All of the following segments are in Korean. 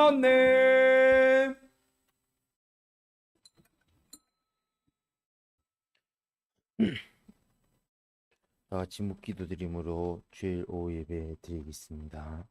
하네. 다 같이 묵기도 드림으로 주일 오후 예배 드리겠습니다.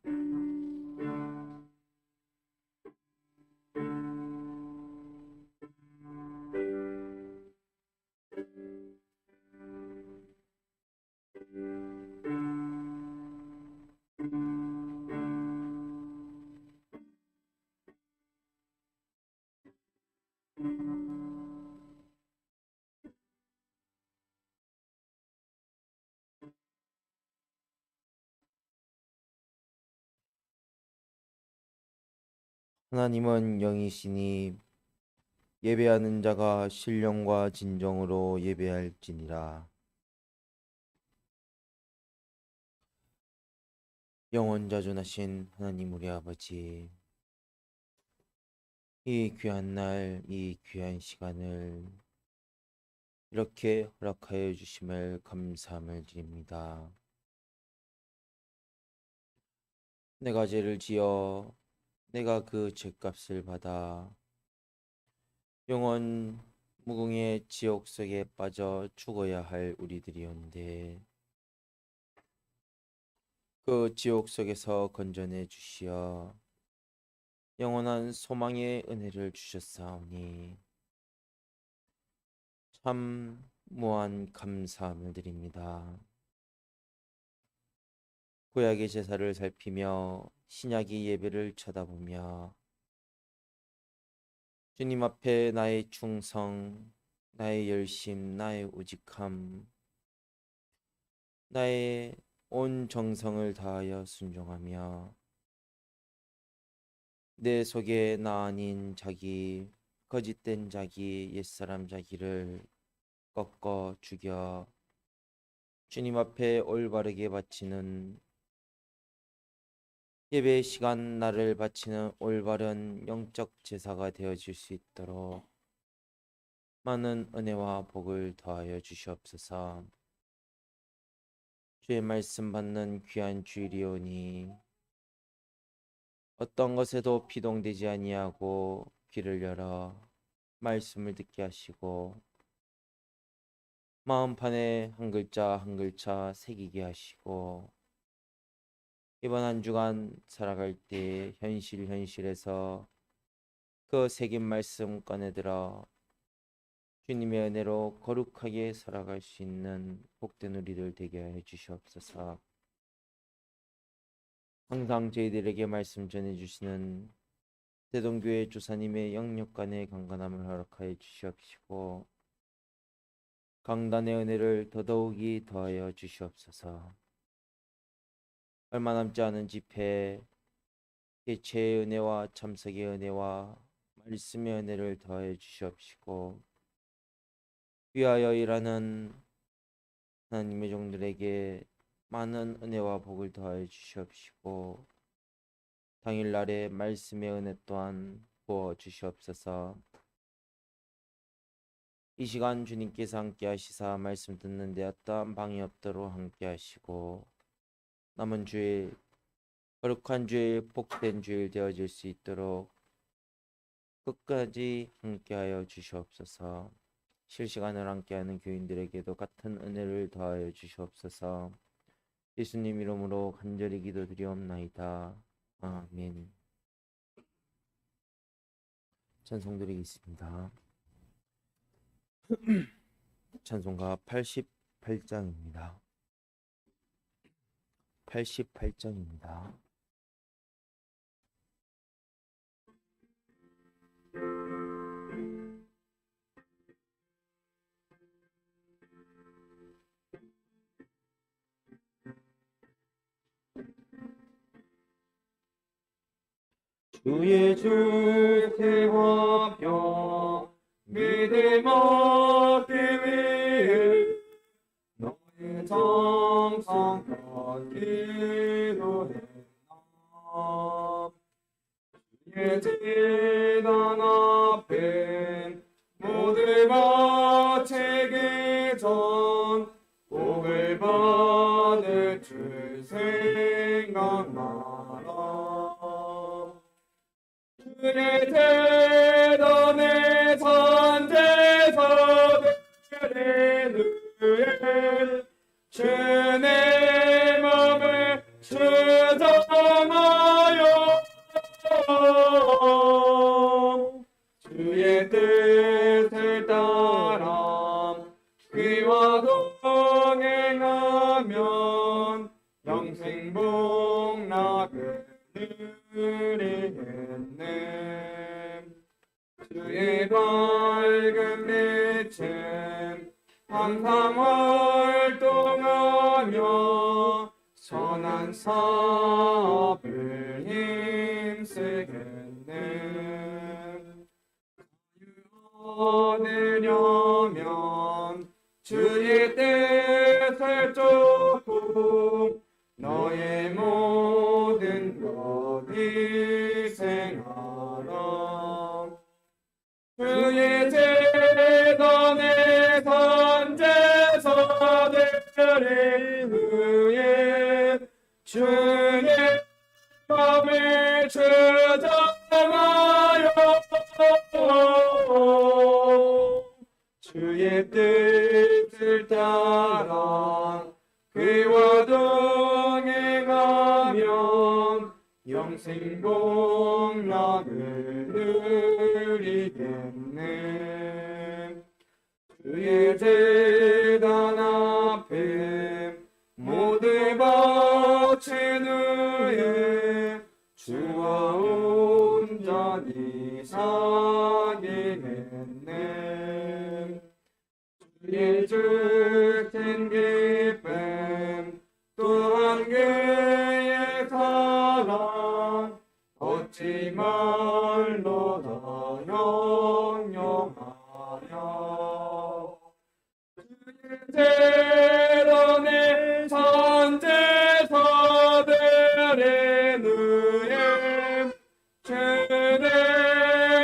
하나님은 영이시니 예배하는 자가 신령과 진정으로 예배할지니라. 영원자존하신 하나님 우리 아버지, 이 귀한 날, 이 귀한 시간을 이렇게 허락하여 주심을 감사함을 드립니다. 내가 죄를 지어 내가 그 죄값을 받아 영원 무궁의 지옥 속에 빠져 죽어야 할 우리들이온데 그 지옥 속에서 건져내 주시어 영원한 소망의 은혜를 주셨사오니 참 무한 감사함을 드립니다. 구약의 제사를 살피며 신약의 예배를 쳐다보며 주님 앞에 나의 충성, 나의 열심, 나의 우직함, 나의 온 정성을 다하여 순종하며 내 속에 나 아닌 자기, 거짓된 자기, 옛사람 자기를 꺾어 죽여 주님 앞에 올바르게 바치는 예배 시간 나를 바치는 올바른 영적 제사가 되어질 수 있도록 많은 은혜와 복을 더하여 주시옵소서. 주의 말씀 받는 귀한 주일이오니 어떤 것에도 피동되지 아니하고 귀를 열어 말씀을 듣게 하시고 마음판에 한 글자 한 글자 새기게 하시고 이번 한 주간 살아갈 때 현실에서 그 새긴 말씀 꺼내들어 주님의 은혜로 거룩하게 살아갈 수 있는 복된 우리들 되게 해 주시옵소서. 항상 저희들에게 말씀 전해주시는 대동교회 조사님의 영육간의 강건함을 허락하여 주시옵시고 강단의 은혜를 더더욱이 더하여 주시옵소서. 얼마 남지 않은 집회 개최의 은혜와 참석의 은혜와 말씀의 은혜를 더하여 주시옵시고 위하여 일하는 하나님의 종들에게 많은 은혜와 복을 더하여 주시옵시고 당일날의 말씀의 은혜 또한 부어 주시옵소서. 이 시간 주님께서 함께 하시사 말씀 듣는 데 어떠한 방해 없도록 함께 하시고 남은 주일 거룩한 주일 복된 주일 되어질 수 있도록 끝까지 함께하여 주시옵소서. 실시간을 함께하는 교인들에게도 같은 은혜를 더하여 주시옵소서. 예수님 이름으로 간절히 기도드리옵나이다. 아멘. 찬송 드리겠습니다. 찬송가 88장입니다. 88장입니다. 주의 주태와병 믿음 얻기 위해 너의 정성껏 기도해 주의 제단 앞에 모두 바치기 전 복을 받을 줄 생각나라. 그의 대단의 선제서들의 누에 주의 마음을 주장하여 주의 뜻을 따라 그와 동행하면 영생복락을 누리겠네. 주의 밝은 빛은 항상 활동하며 선한 사업을 힘쓰겠네. 얻으려면 주의 뜻을 쫓고 너의 모든 것 희생하라. 주의 제단의 선제서들을 위해 주의 마음을 주장하여 주의 뜻을 따라 그와 동행하면 영생복락을 누리겠네. 주의 제단 앞에 모두 바친 후에 주와 온전히 사귀겠네. 주의 주신 기쁨 또한 그의 사랑 어찌 말로 더 영영하랴. 주의 제단의 선제서들의 누에 주의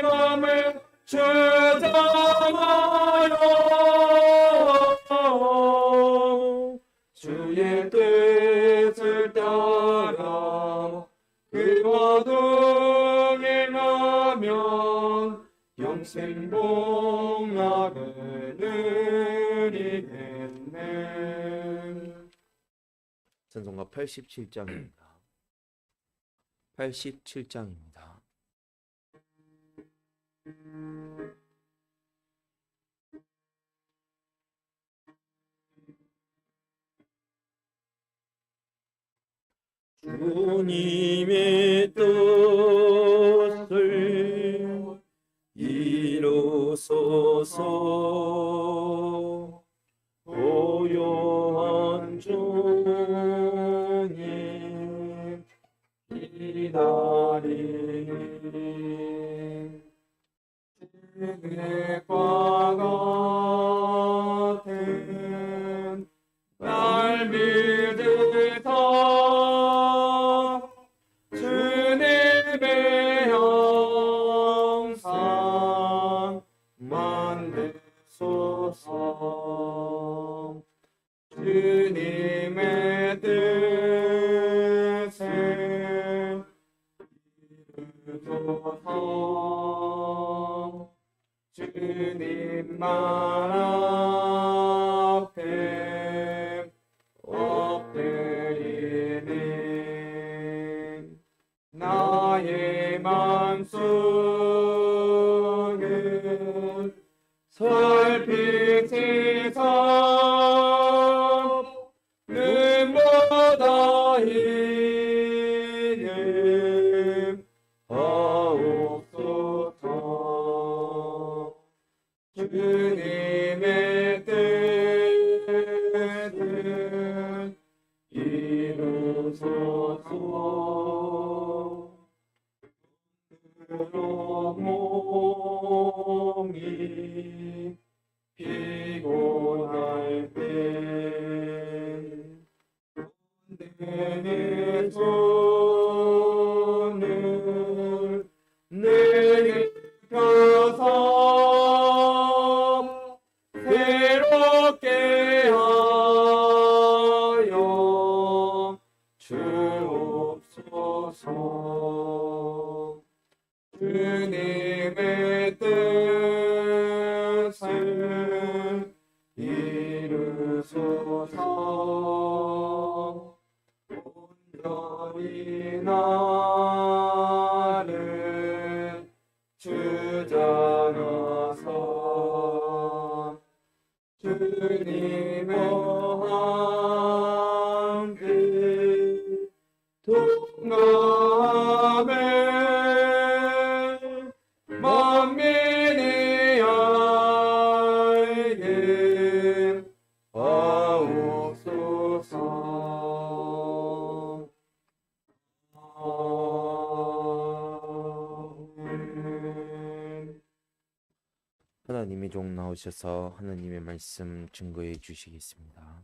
마음을 주장하여 주의 뜻을 따라 그와 동행하면 영생복락을 누리겠네. 찬송가 87장입니다. 87장입니다. 주님의 뜻을 이루소서. 고요한 주님 기다리니 주님과 같은 날 믿으사 주님의 형상 만드소서. 주님의 뜻을 이루소서. 주님만 앞에 엎드리니 나의 맘속은 살피시사 눈보다 희게 하옵소서. 주님의 뜻을 이루소서. 몸이 피곤할 때 내 손을 주님의 뜻을 이루소서. 온전히 나를 주장하사 주님의 함께 동감해 만민이 알게 하옵소서. 아멘. 하나님의 종 나오셔서 하나님의 말씀 증거해 주시겠습니다.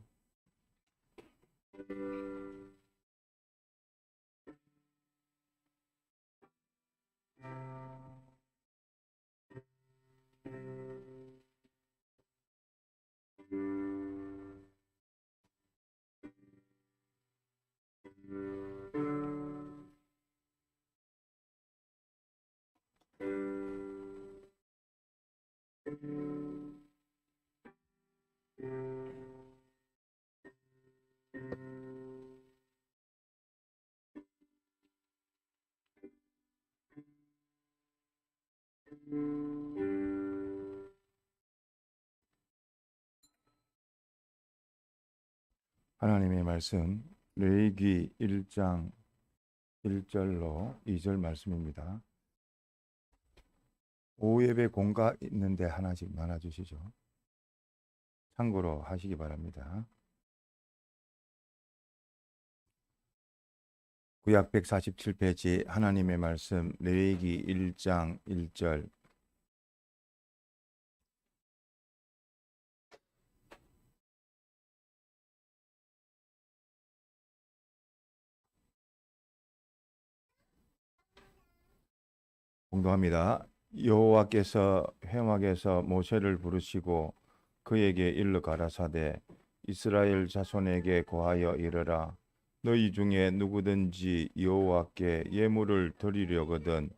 하나님의 말씀 레위기 1장 1절로 2절 말씀입니다. 오예배 공가 있는데 하나씩 나눠주시죠. 참고로 하시기 바랍니다. 구약 147페이지 하나님의 말씀 레위기 1장 1절. 공동합니다. 여호와께서 회막에서 모세를 부르시고 그에게 일러 가라사대 이스라엘 자손에게 고하여 이르라. 너희 중에 누구든지 여호와께 예물을 드리려거든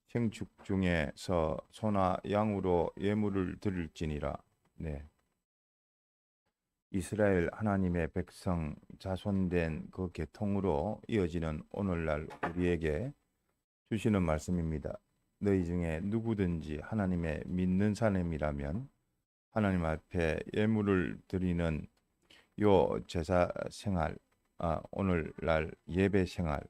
생축 중에서 소나 양으로 예물을 드릴지니라. 네. 이스라엘 하나님의 백성 자손된 그 계통으로 이어지는 오늘날 우리에게 주시는 말씀입니다. 너희 중에 누구든지 하나님의 믿는 사람이라면 하나님 앞에 예물을 드리는 요 제사 생활, 오늘날 예배 생활,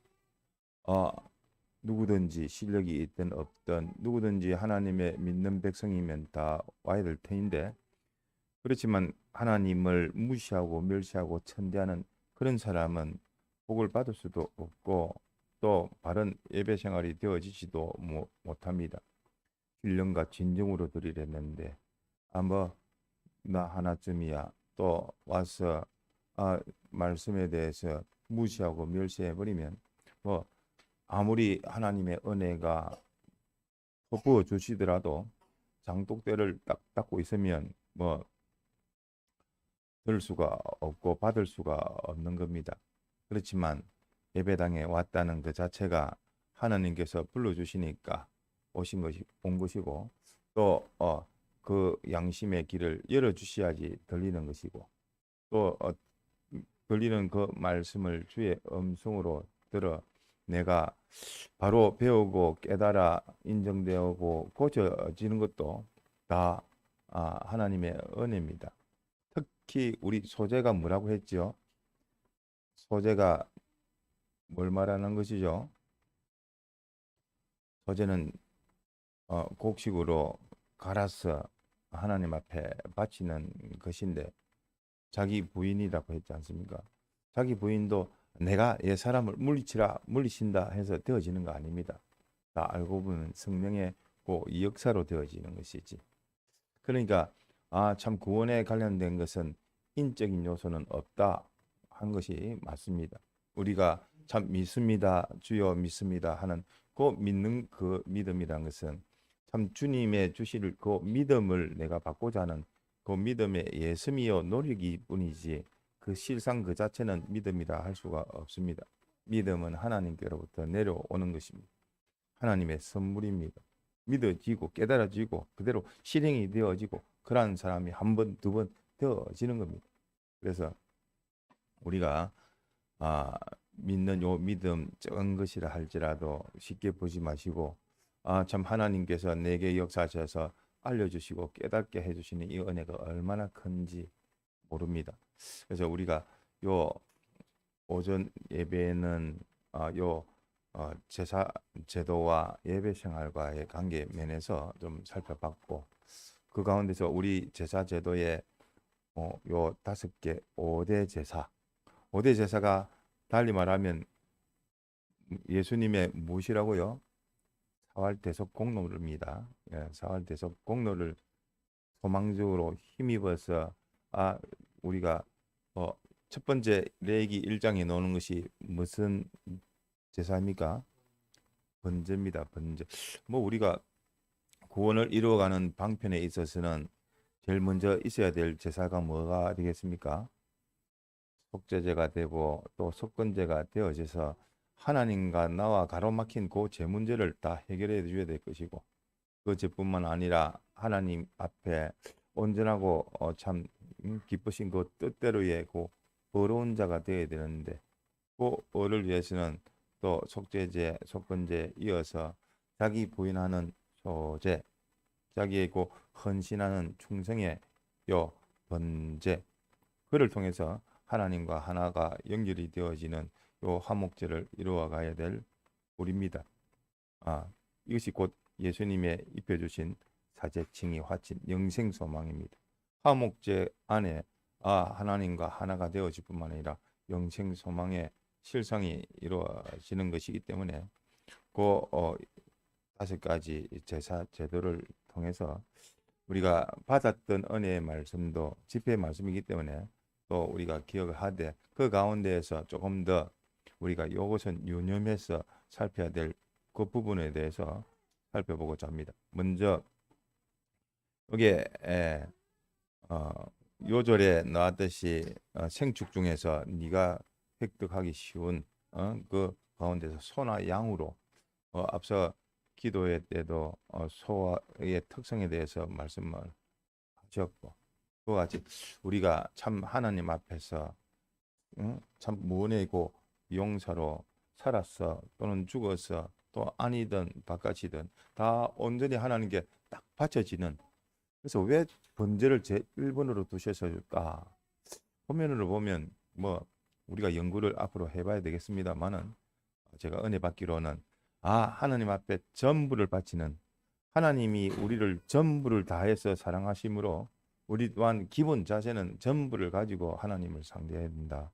누구든지 실력이 있든 없든 누구든지 하나님의 믿는 백성이면 다 와야 될 터인데, 그렇지만 하나님을 무시하고 멸시하고 천대하는 그런 사람은 복을 받을 수도 없고 또 바른 예배 생활이 되어지지도 못합니다. 신령과 진정으로 드리랬는데 나 하나쯤이야 또 와서 말씀에 대해서 무시하고 멸시해버리면 아무리 하나님의 은혜가 부어 주시더라도 장독대를 딱 닫고 있으면 들 수가 없고 받을 수가 없는 겁니다. 그렇지만 예배당에 왔다는 그 자체가 하나님께서 불러주시니까 온 것이고 또 그 양심의 길을 열어주셔야지 들리는 것이고 또 들리는 그 말씀을 주의 음성으로 들어 내가 바로 배우고 깨달아 인정되고 고쳐지는 것도 다 하나님의 은혜입니다. 특히 우리 소재가 뭐라고 했죠? 소재가 뭘 말하는 것이죠? 소재는 곡식으로 갈아서 하나님 앞에 바치는 것인데 자기 부인이라고 했지 않습니까? 자기 부인도 내가 옛사람을 물리친다 해서 되어지는 거 아닙니다. 다 알고 보면 성령의 그 역사로 되어지는 것이지. 그러니까 참 구원에 관련된 것은 인적인 요소는 없다 한 것이 맞습니다. 우리가 참 믿습니다, 주여 믿습니다 하는 그 믿는 그 믿음이란 것은 참 주님의 주실 그 믿음을 내가 받고자 하는 그 믿음의 예심이요 노력이 뿐이지 그 실상 그 자체는 믿음이라 할 수가 없습니다. 믿음은 하나님께로부터 내려오는 것입니다. 하나님의 선물입니다. 믿어지고 깨달아지고 그대로 실행이 되어지고 그러한 사람이 한 번, 두 번 되어지는 겁니다. 그래서 우리가 믿는 요 믿음 적은 것이라 할지라도 쉽게 보지 마시고 참 하나님께서 내게 역사하셔서 알려주시고 깨닫게 해주시는 이 은혜가 얼마나 큰지 모릅니다. 그래서 우리가 요 오전 예배는 요 제사 제도와 예배 생활과의 관계 면에서 좀 살펴봤고 그 가운데서 우리 제사 제도의 요 5개 5대 제사 5대 제사가 달리 말하면 예수님의 무엇이라고요? 사활대속 공로입니다. 예, 사활대속 공로를 소망적으로 힘입어서 우리가 첫 번째 레위기 1장에 나오는 것이 무슨 제사입니까? 번제입니다. 번제. 뭐 우리가 구원을 이루어가는 방편에 있어서는 제일 먼저 있어야 될 제사가 뭐가 되겠습니까? 속죄제가 되고 또 속건제가 되어져서 하나님과 나와 가로막힌 그 제 문제를 다 해결해 줘야 될 것이고 그 죄뿐만 아니라 하나님 앞에 온전하고 참 기쁘신 그 뜻대로의 그 의로운 자가 되어야 되는데 그 의를 위해서는 또 속죄제, 속건제 이어서 자기 부인하는 소제, 자기의 그 헌신하는 충성의 요 번제 그를 통해서 하나님과 하나가 연결이 되어지는 요 화목제를 이루어 가야 될 우리입니다. 이것이 곧 예수님의 입혀주신 사제 칭의 화친 영생 소망입니다. 화목제 안에 하나님과 하나가 되어질 뿐만 아니라 영생 소망의 실상이 이루어지는 것이기 때문에 그 5가지 제사 제도를 통해서 우리가 받았던 은혜의 말씀도 집회의 말씀이기 때문에 또 우리가 기억을 하되 그 가운데에서 조금 더 우리가 이것은 유념해서 살펴야 될 그 부분에 대해서 살펴보고자 합니다. 먼저 여기에 요절에 나왔듯이 생축 중에서 네가 획득하기 쉬운 그 가운데서 소나 양으로 앞서 기도회 때도 소의 특성에 대해서 말씀을 하셨고 그와 같이 우리가 참 하나님 앞에서 참 무언이고 용사로 살았어 또는 죽어서 또 아니든 바깥이든 다 온전히 하나님께 딱 바쳐지는 그래서 왜 번제를 제1번으로 두셨을까? 화면으로 보면 뭐 우리가 연구를 앞으로 해봐야 되겠습니다만은 제가 은혜 받기로는 하나님 앞에 전부를 바치는 하나님이 우리를 전부를 다해서 사랑하심으로 우리 또한 기본 자세는 전부를 가지고 하나님을 상대해야 된다.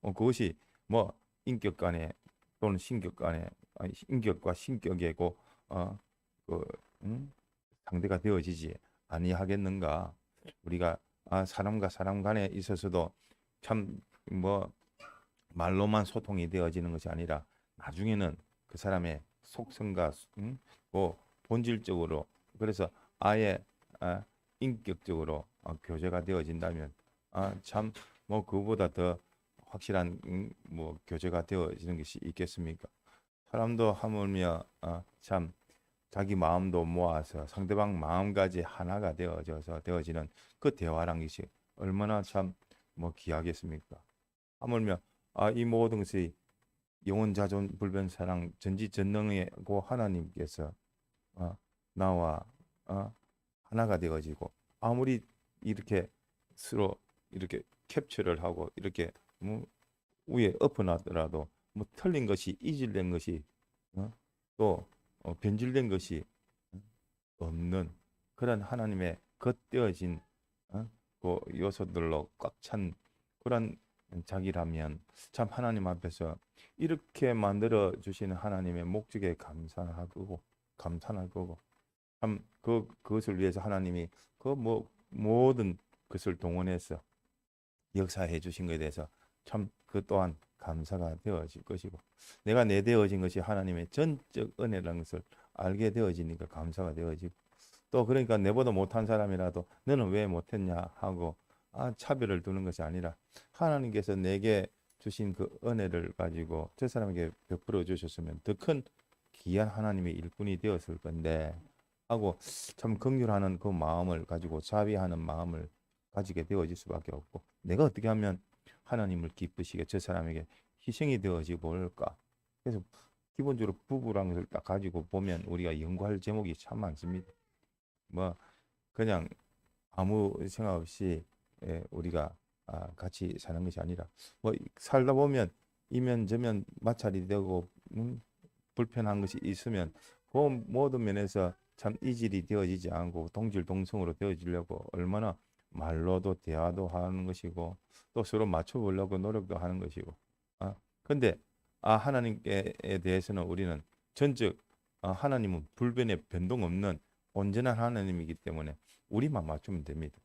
그것이 뭐 인격 간에 또는 신격 간에 인격과 신격이고 상대가 되어지지 아니하겠는가? 우리가 사람과 사람 간에 있어서도 참 뭐 말로만 소통이 되어지는 것이 아니라 나중에는 그 사람의 속성과 뭐 본질적으로 그래서 아예 인격적으로 교제가 되어진다면 참 뭐 그보다 더 확실한 뭐 교제가 되어지는 것이 있겠습니까? 사람도 하물며 참 자기 마음도 모아서 상대방 마음까지 하나가 되어지는 그 대화란 것이 얼마나 참 뭐 귀하겠습니까? 하물며 이 모든 것이 영원자존 불변사랑 전지전능의 고 하나님께서 나와 하나가 되어지고 아무리 이렇게 서로 이렇게 캡처를 하고 이렇게 위에 엎어놨더라도 뭐 틀린 것이 이질된 것이 또 변질된 것이 없는 그런 하나님의 겉되어진 그 요소들로 꽉 찬 그런 자기라면 참 하나님 앞에서 이렇게 만들어 주시는 하나님의 목적에 감사할 거고 참 그것을 위해서 하나님이 그 모든 것을 동원해서 역사해 주신 것에 대해서 참 그 또한 감사가 되어질 것이고 내가 내되어진 것이 하나님의 전적 은혜라는 것을 알게 되어지니까 감사가 되어지고 또 그러니까 내보다 못한 사람이라도 너는 왜 못했냐 하고 차별을 두는 것이 아니라 하나님께서 내게 주신 그 은혜를 가지고 저 사람에게 베풀어 주셨으면 더 큰 귀한 하나님의 일꾼이 되었을 건데 하고 참 긍휼하는 그 마음을 가지고 자비하는 마음을 가지게 되어질 수밖에 없고 내가 어떻게 하면 하나님을 기쁘시게 저 사람에게 희생이 되어지고 올까. 그래서 기본적으로 부부라는 것을 딱 가지고 보면 우리가 연구할 제목이 참 많습니다. 뭐 그냥 아무 생각 없이 우리가 같이 사는 것이 아니라 뭐 살다 보면 이면저면 마찰이 되고 불편한 것이 있으면 그 모든 면에서 참 이질이 되어지지 않고 동질동성으로 되어지려고 얼마나 말로도 대화도 하는 것이고 또 서로 맞춰보려고 노력도 하는 것이고 근데 하나님께 대해서는 우리는 전적 하나님은 불변의 변동 없는 온전한 하나님이기 때문에 우리만 맞추면 됩니다.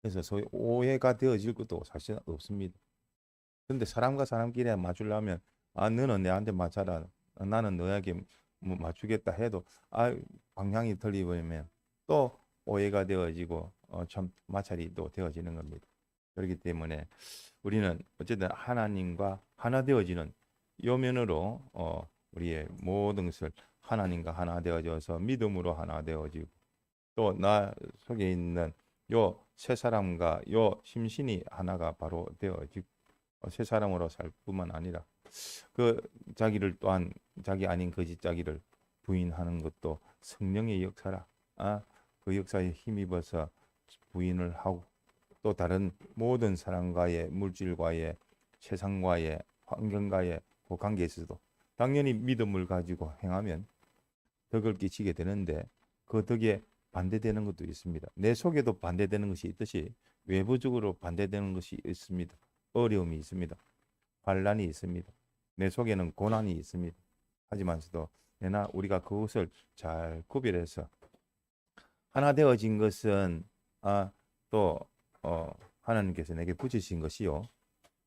그래서 소위 오해가 되어질 것도 사실 없습니다. 근데 사람과 사람끼리 맞추려면 너는 내한테 맞춰라. 나는 너에게 뭐 맞추겠다 해도 방향이 틀리버리면 또 오해가 되어지고 참 마찰이 또 되어지는 겁니다. 그렇기 때문에 우리는 어쨌든 하나님과 하나 되어지는 요 면으로 우리의 모든 것을 하나님과 하나 되어져서 믿음으로 하나 되어지고 또 나 속에 있는 요 세 사람과 요 심신이 하나가 바로 되어지고 세 사람으로 살 뿐만 아니라 그 자기를 또한 자기 아닌 거짓 자기를 부인하는 것도 성령의 역사라. 그 역사에 힘입어서 부인을 하고 또 다른 모든 사람과의 물질과의 세상과의 환경과의 그 관계에 있어서도 당연히 믿음을 가지고 행하면 덕을 끼치게 되는데 그 덕에 반대되는 것도 있습니다. 내 속에도 반대되는 것이 있듯이 외부적으로 반대되는 것이 있습니다. 어려움이 있습니다. 환란이 있습니다. 내 속에는 고난이 있습니다. 하지만서도 우리가 그것을 잘 구별해서 하나 되어진 것은 또 하나님께서 내게 붙이신 것이요.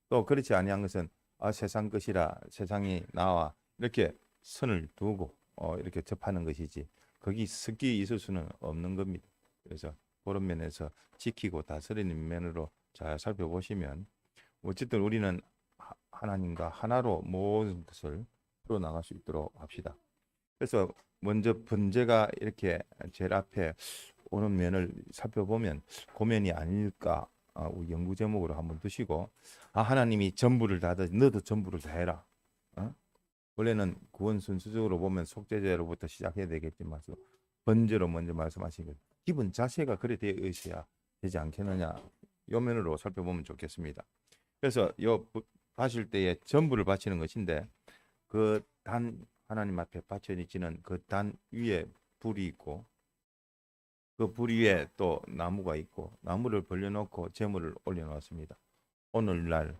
또 그렇지 아니한 것은 세상 것이라 세상이 나와 이렇게 선을 두고 이렇게 접하는 것이지 거기 섞이 있을 수는 없는 겁니다. 그래서 그런 면에서 지키고 다스리는 면으로 잘 살펴보시면 어쨌든 우리는 하나님과 하나로 모든 것을 풀어나갈 수 있도록 합시다. 그래서 먼저 번제가 이렇게 제일 앞에 오는 면을 살펴보면 고면이 아닐까 우리 연구 제목으로 한번 두시고 하나님이 전부를 다 너도 전부를 다 해라. 원래는 구원 순서적으로 보면 속죄제로부터 시작해야 되겠지만 번제로 먼저 말씀하신 것 기본 자세가 그래 되어 있어야 되지 않겠느냐 요 면으로 살펴보면 좋겠습니다. 그래서 요 바칠 때에 전부를 바치는 것인데 그 단 하나님 앞에 바쳐지는 그 단 위에 불이 있고 그 불 위에 또 나무가 있고 나무를 벌려놓고 제물을 올려놓았습니다. 오늘날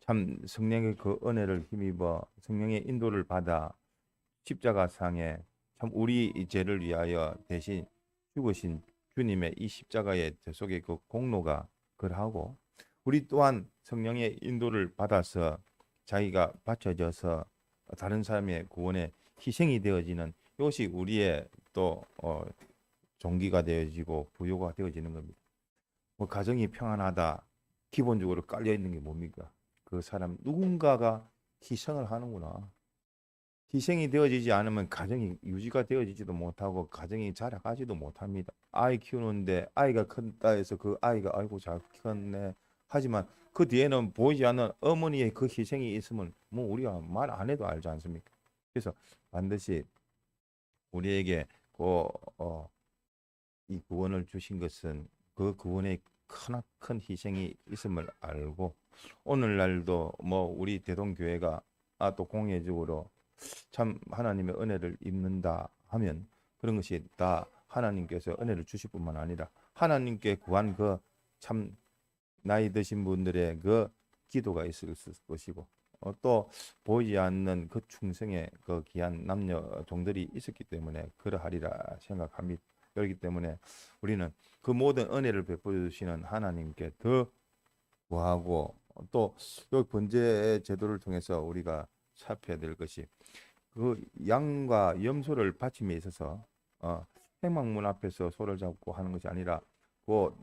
참 성령의 그 은혜를 힘입어 성령의 인도를 받아 십자가상에 참 우리 죄를 위하여 대신 죽으신 주님의 이 십자가의 속에 그 공로가 그러하고 우리 또한 성령의 인도를 받아서 자기가 바쳐져서 다른 사람의 구원에 희생이 되어지는 이것이 우리의 또 종기가 되어지고 부요가 되어지는 겁니다. 뭐 가정이 평안하다 기본적으로 깔려 있는 게 뭡니까? 그 사람 누군가가 희생을 하는구나. 희생이 되어지지 않으면 가정이 유지가 되어지지도 못하고 가정이 자라가지도 못합니다. 아이 키우는데 아이가 큰다 해서 그 아이가 아이고 잘 컸네 하지만 그 뒤에는 보이지 않는 어머니의 그 희생이 있으면 뭐 우리가 말 안 해도 알지 않습니까? 그래서 반드시 우리에게 이 구원을 주신 것은 그 구원에 크나큰 희생이 있음을 알고 오늘날도 뭐 우리 대동교회가 또 공예적으로 참 하나님의 은혜를 입는다 하면 그런 것이 다 하나님께서 은혜를 주실 뿐만 아니라 하나님께 구한 그 참 나이 드신 분들의 그 기도가 있을 것이고 또 보이지 않는 그 충성의 그 귀한 남녀 종들이 있었기 때문에 그러하리라 생각합니다. 그렇기 때문에 우리는 그 모든 은혜를 베풀어 주시는 하나님께 더 구하고 또 번제 제도를 통해서 우리가 살펴야 될 것이 그 양과 염소를 바침에 있어서 행막문 앞에서 소를 잡고 하는 것이 아니라 그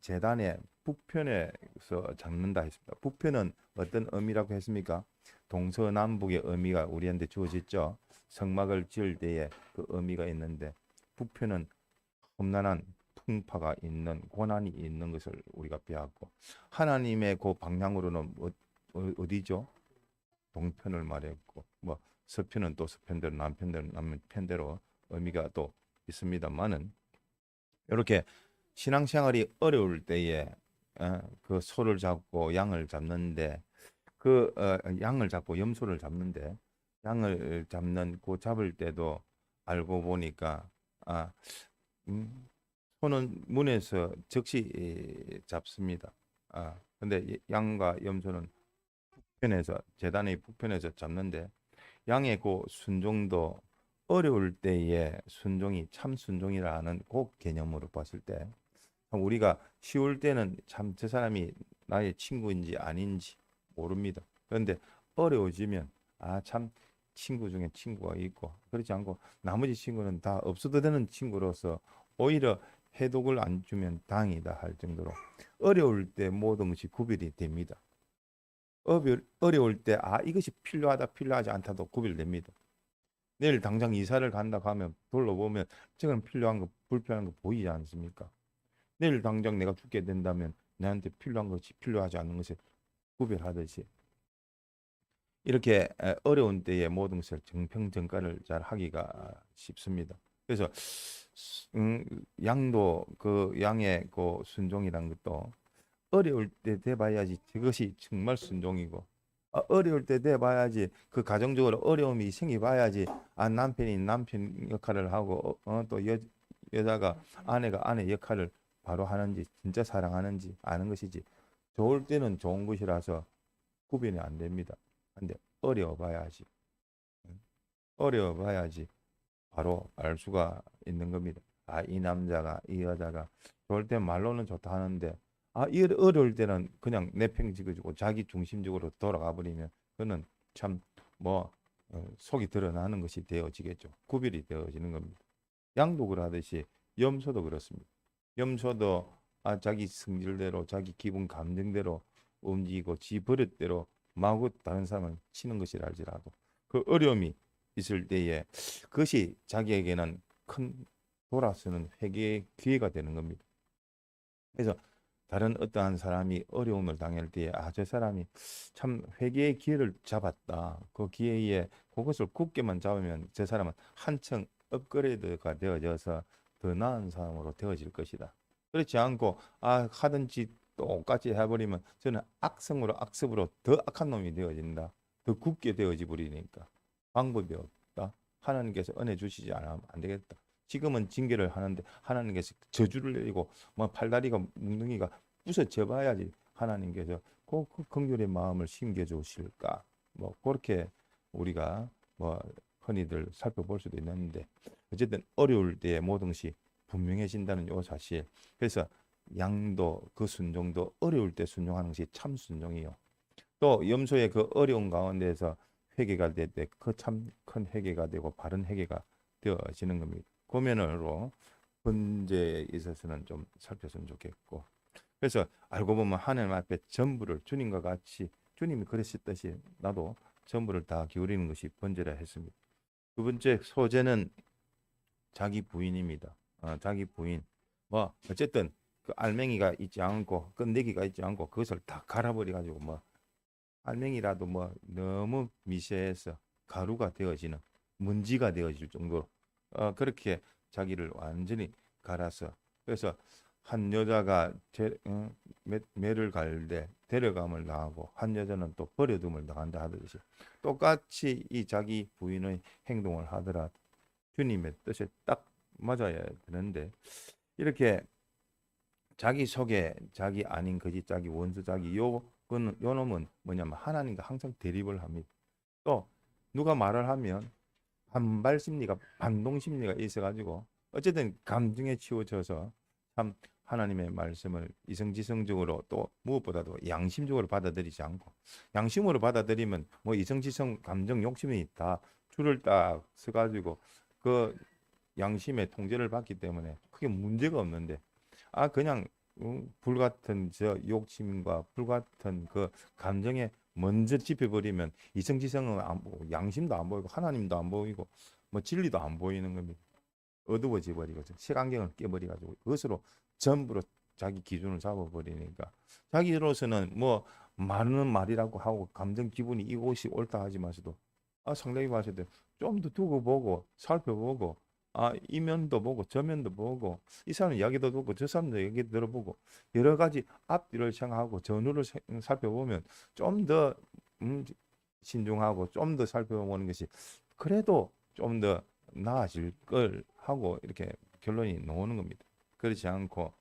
제단의 북편에서 잡는다 했습니다. 북편은 어떤 의미라고 했습니까? 동서남북의 의미가 우리한테 주어졌죠. 성막을 지을 때에 그 의미가 있는데 북편은 험난한 풍파가 있는 고난이 있는 것을 우리가 배웠고 하나님의 그 방향으로는 어디죠? 동편을 말했고 뭐 서편은 또 서편대로 남편대로 의미가 또 있습니다만은 이렇게 신앙생활이 어려울 때에 그 소를 잡고 양을 잡는데 그 양을 잡고 염소를 잡는데 양을 잡는 그 잡을 때도 알고 보니까 아 소는 문에서 즉시 잡습니다. 근데 양과 염소는 북편에서 재단의 북편에서 잡는데 양의 그 순종도 어려울 때의 순종이 참 순종이라는 그 개념으로 봤을 때 우리가 쉬울 때는 참 저 사람이 나의 친구인지 아닌지 모릅니다. 그런데 어려워지면 참 친구 중에 친구가 있고 그렇지 않고 나머지 친구는 다 없어도 되는 친구로서 오히려 해독을 안 주면 당이다 할 정도로 어려울 때 모든 것이 구별이 됩니다. 어려울 때 이것이 필요하다 필요하지 않다도 구별됩니다. 내일 당장 이사를 간다 하면 둘러보면 지금 필요한 거 불필요한 거 보이지 않습니까? 내일 당장 내가 죽게 된다면 나한테 필요한 것이 필요하지 않는 것을 구별하듯이 이렇게 어려운 때에 모든 것을 정평정가를 잘 하기가 쉽습니다. 그래서 양도 그 양의 그 순종이란 것도 어려울 때 돼봐야지 그것이 정말 순종이고 어려울 때 돼봐야지 그 가정적으로 어려움이 생겨봐야지 남편이 남편 역할을 하고 또 여자가 아내가 아내 역할을 바로 하는지 진짜 사랑하는지 아는 것이지 좋을 때는 좋은 것이라서 구별이 안 됩니다. 근데 어려워봐야지 바로 알 수가 있는 겁니다. 이 남자가 이 여자가 좋을 때 말로는 좋다 하는데 이 어려울 때는 그냥 내팽지거지고 자기 중심적으로 돌아가 버리면 그는 참 속이 드러나는 것이 되어지겠죠. 구별이 되어지는 겁니다. 양도 그러하듯이 염소도 그렇습니다. 염소도 자기 성질대로 자기 기분 감정대로 움직이고 지 버릇대로 마구 다른 사람을 치는 것이라 할지라도 그 어려움이 있을 때에 그것이 자기에게는 큰 돌아서는 회개의 기회가 되는 겁니다. 그래서 다른 어떠한 사람이 어려움을 당할 때에 저 사람이 참 회개의 기회를 잡았다. 그 기회에 그것을 굳게만 잡으면 저 사람은 한층 업그레이드가 되어져서 더 나은 사람으로 되어질 것이다. 그렇지 않고 하든지 똑같이 해버리면 저는 악성으로 악습으로 더 악한 놈이 되어진다. 더 굳게 되어지 버리니까 방법이 없다. 하나님께서 은혜 주시지 않으면 안 되겠다. 지금은 징계를 하는데 하나님께서 저주를 내리고 팔다리가 뭉둥이가 부서져 봐야지 하나님께서 그 긍휼의 마음을 심겨 주실까. 그렇게 우리가 흔히들 살펴볼 수도 있는데 어쨌든 어려울 때의 모든 것이 분명해진다는 요 사실. 그래서 양도 그 순종도 어려울 때 순종하는 것이 참 순종이요. 또 염소의 그 어려운 가운데에서 회개가 될 때 그 참 큰 회개가 되고 바른 회개가 되어지는 겁니다. 그 면으로 번제에 있어서는 좀 살폈으면 좋겠고 그래서 알고 보면 하나님 앞에 전부를 주님과 같이 주님이 그러셨듯이 나도 전부를 다 기울이는 것이 번제라 했습니다. 두 번째 소제는 자기 부인입니다. 자기 부인 어쨌든 그 알맹이가 있지 않고 끈데기가 있지 않고 그것을 다 갈아버려 가지고 알맹이라도 너무 미세해서 가루가 되어지는 먼지가 되어질 정도로 그렇게 자기를 완전히 갈아서 그래서 한 여자가 매를 갈 때 데려감을 당하고 한 여자는 또 버려둠을 당한다 하듯이 똑같이 이 자기 부인의 행동을 하더라도 주님의 뜻에 딱 맞아야 되는데 이렇게 자기 속에 자기 아닌 거짓 자기 원수 자기 요 놈은 뭐냐면 하나님과 항상 대립을 합니다. 또 누가 말을 하면 반발 심리가 반동 심리가 있어가지고 어쨌든 감정에 치우쳐서 참 하나님의 말씀을 이성지성적으로 또 무엇보다도 양심적으로 받아들이지 않고 양심으로 받아들이면 이성지성 감정 욕심이 다 줄을 딱 서가지고 그 양심의 통제를 받기 때문에 크게 문제가 없는데 그냥 불같은 저 욕심과 불같은 그 감정에 먼저 짚어버리면 이성지성은 안 보고 양심도 안 보이고 하나님도 안 보이고 뭐 진리도 안 보이는 겁니다. 어두워져 버리거든. 색안경을 깨버려가지고 그것으로 전부로 자기 기준을 잡아버리니까 자기로서는 뭐 많은 말이라고 하고 감정 기분이 이것이 옳다 하지만서도 상대방이 봤을 때 좀 더 두고 보고 살펴보고 이면도 보고 저면도 보고 이 사람 이야기도 듣고 저 사람도 얘기 들어보고 여러 가지 앞뒤를 생각하고 전후를 살펴보면 좀 더 신중하고 좀 더 살펴보는 것이 그래도 좀 더 나아질 걸 하고 이렇게 결론이 나오는 겁니다. 그렇지 않고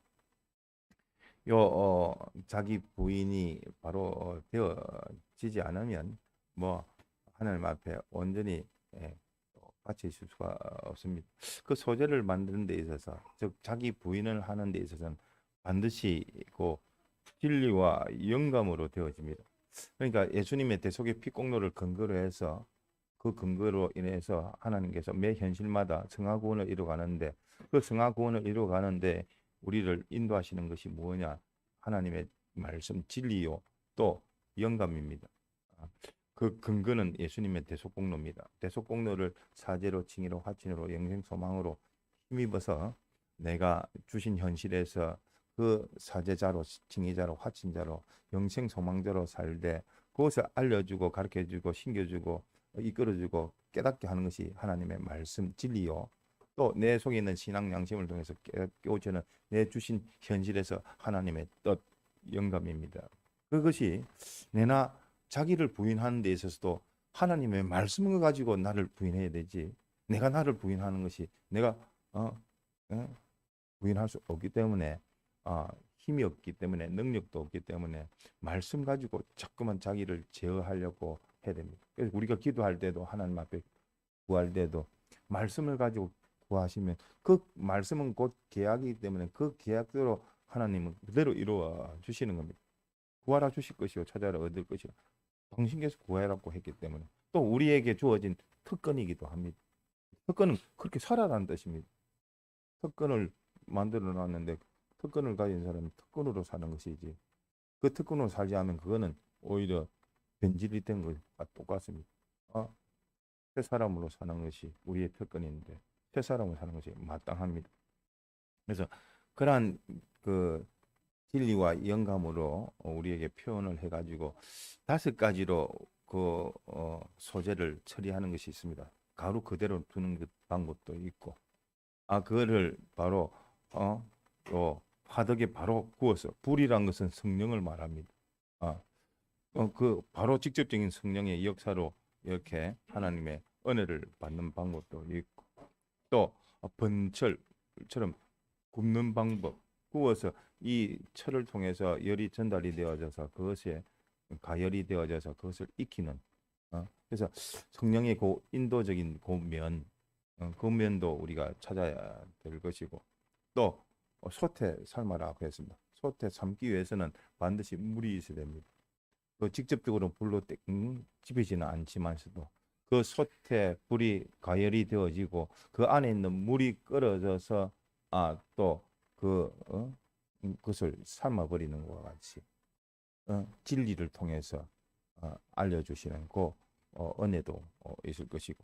자기 부인이 바로 되어지지 않으면 뭐 하나님 앞에 온전히 바쳐 있을 수가 없습니다. 그 소재를 만드는 데 있어서 즉 자기 부인을 하는 데 있어서는 반드시 그 진리와 영감으로 되어집니다. 그러니까 예수님의 대속의 피공로를 근거로 해서 그 근거로 인해서 하나님께서 매 현실마다 성화 구원을 이루어가는데 그 성화 구원을 이루어가는데 우리를 인도하시는 것이 뭐냐? 하나님의 말씀 진리요 또 영감입니다. 그 근거는 예수님의 대속공로입니다. 대속공로를 사제로 칭의로 화친으로 영생 소망으로 힘입어서 내가 주신 현실에서 그 사제자로 칭의자로 화친자로 영생 소망자로 살되 그것을 알려주고 가르쳐주고 신겨주고 이끌어주고 깨닫게 하는 것이 하나님의 말씀 진리요. 또 내 속에 있는 신앙 양심을 통해서 깨우치는 내 주신 현실에서 하나님의 뜻 영감입니다. 그것이 내나 자기를 부인하는 데 있어서도 하나님의 말씀을 가지고 나를 부인해야 되지. 내가 나를 부인하는 것이 내가 부인할 수 없기 때문에 힘이 없기 때문에 능력도 없기 때문에 말씀 가지고 자꾸만 자기를 제어하려고 해야 됩니다. 그래서 우리가 기도할 때도 하나님 앞에 구할 때도 말씀을 가지고 구하시면 그 말씀은 곧 계약이기 때문에 그 계약대로 하나님은 그대로 이루어 주시는 겁니다. 구하라 주실 것이요 찾아라 얻을 것이요 당신께서 구하라고 했기 때문에 또 우리에게 주어진 특권이기도 합니다. 특권은 그렇게 살아라는 뜻입니다. 특권을 만들어 놨는데 특권을 가진 사람은 특권으로 사는 것이지 그 특권으로 살지 않으면 그거는 오히려 변질이 된 것과 똑같습니다. 새 사람으로 사는 것이 우리의 특권인데 새 사람으로 사는 것이 마땅합니다. 그래서 그러한 그 진리와 영감으로 우리에게 표현을 해가지고 5가지로 그 소재를 처리하는 것이 있습니다. 가루 그대로 두는 방법도 있고, 그거를 바로 또 화덕에 바로 구워서 불이란 것은 성령을 말합니다. 그 바로 직접적인 성령의 역사로 이렇게 하나님의 은혜를 받는 방법도 있고, 또 번철처럼 굽는 방법, 구워서 이 철을 통해서 열이 전달이 되어져서 그것에 가열이 되어져서 그것을 익히는 그래서 성령의 그 인도적인 그 면도 우리가 찾아야 될 것이고 또 솥에 삶아라고 했습니다. 솥에 삶기 위해서는 반드시 물이 있어야 됩니다. 그 직접적으로 불로 지피지는 않지만서도 그 솥에 불이 가열이 되어지고 그 안에 있는 물이 끓어져서 또 그것을 삶아버리는 것과 같이 진리를 통해서 알려주시는 그 은혜도 있을 것이고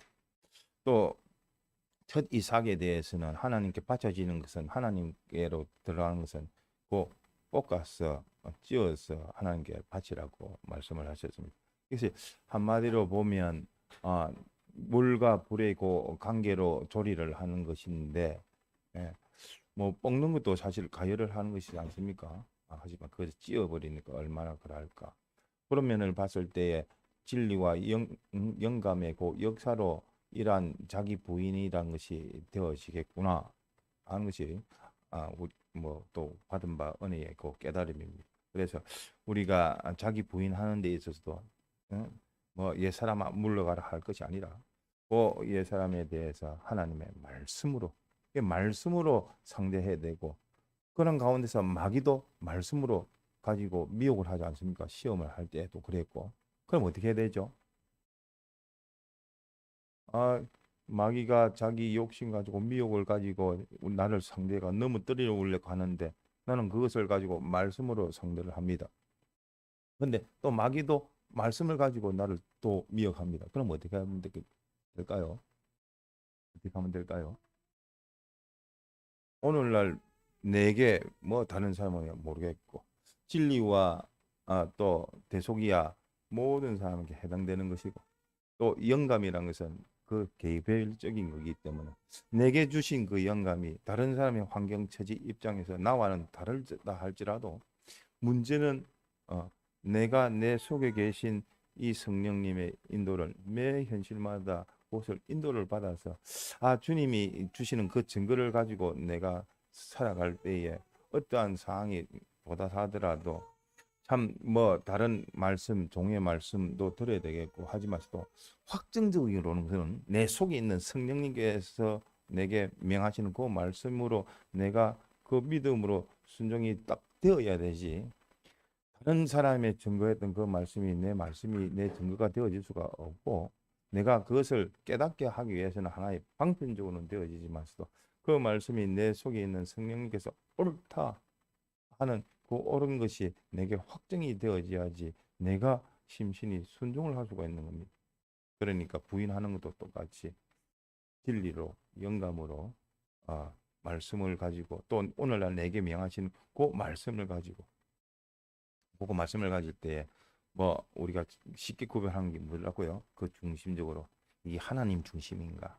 또 첫 이삭에 대해서는 하나님께 바쳐지는 것은 하나님께로 들어가는 것은 그 볶아서 찌어서 하나님께 바치라고 말씀을 하셨습니다. 그래서 한마디로 보면 물과 불의 그 관계로 조리를 하는 것인데 뭐 볶는 것도 사실 가열을 하는 것이지 않습니까? 하지만 그것을 찌어버리니까 얼마나 그럴까. 그런 면을 봤을 때에 진리와 영감의 그 역사로 이러한 자기 부인이란 것이 되어지겠구나 하는 것이 뭐 또 받은 바 은혜의 그 깨달음입니다. 그래서 우리가 자기 부인하는 데 있어서도 뭐 옛사람아 물러가라 할 것이 아니라 그 옛사람에 대해서 하나님의 말씀으로 상대해야 되고 그런 가운데서 마귀도 말씀으로 가지고 미혹을 하지 않습니까? 시험을 할 때도 그랬고 그럼 어떻게 해야 되죠? 마귀가 자기 욕심 가지고 미혹을 가지고 나를 상대가 너무 떨어오려고 하는데 나는 그것을 가지고 말씀으로 상대를 합니다. 근데 또 마귀도 말씀을 가지고 나를 또 미혹합니다. 그럼 어떻게 하면 될까요? 어떻게 하면 될까요? 오늘날 내게 뭐 다른 사람은 모르겠고 진리와 또 대속이야 모든 사람에게 해당되는 것이고 또 영감이란 것은 그 개별적인 거기 때문에 내게 주신 그 영감이 다른 사람의 환경 처지 입장에서 나와는 다르다 할지라도 문제는 내가 내 속에 계신 이 성령님의 인도를 매 현실마다 곳을 인도를 받아서 주님이 주시는 그 증거를 가지고 내가 살아갈 때에 어떠한 상황이 도달하더라도 참 뭐 다른 말씀 종의 말씀도 들어야 되겠고 하지만서도 확정적으로는 내 속에 있는 성령님께서 내게 명하시는 그 말씀으로 내가 그 믿음으로 순종이 딱 되어야 되지. 다른 사람의 증거했던 그 말씀이 내 말씀이 내 증거가 되어질 수가 없고 내가 그것을 깨닫게 하기 위해서는 하나의 방편적으로는 되어지지만서도 그 말씀이 내 속에 있는 성령님께서 옳다 하는 그 옳은 것이 내게 확정이 되어져야지 내가 심신이 순종을 할 수가 있는 겁니다. 그러니까 부인하는 것도 똑같이 진리로 영감으로 말씀을 가지고 또 오늘날 내게 명하신 그 말씀을 가지고 그 말씀을 가질 때 뭐 우리가 쉽게 구별하는 게 뭐라고요? 그 중심적으로 이게 하나님 중심인가?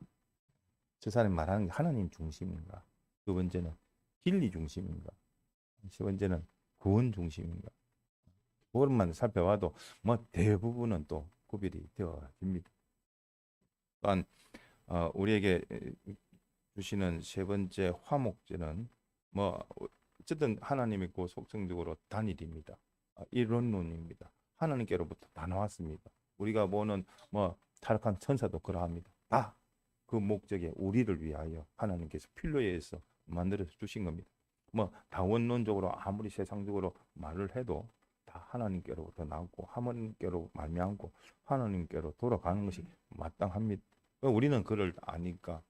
저 사람이 말하는 게 하나님 중심인가? 두 번째는 진리 중심인가? 세 번째는 구원 중심인가? 그것만 살펴봐도 뭐 대부분은 또 구별이 되어집니다. 또한 우리에게 주시는 세 번째 화목제는 뭐 어쨌든 하나님의 그 속성적으로 단일입니다. 이론론입니다. 하나님께로부터 다 나왔습니다. 우리가 보는 뭐 타락한 천사도 그러합니다. 다 그 목적에 우리를 위하여 하나님께서 필요에 의해서 만들어서 주신 겁니다. 뭐 다원론적으로 아무리 세상적으로 말을 해도 다 하나님께로부터 나왔고 하나님께로 말미암고 하나님께로 돌아가는 것이 마땅합니다. 우리는 그를 아니까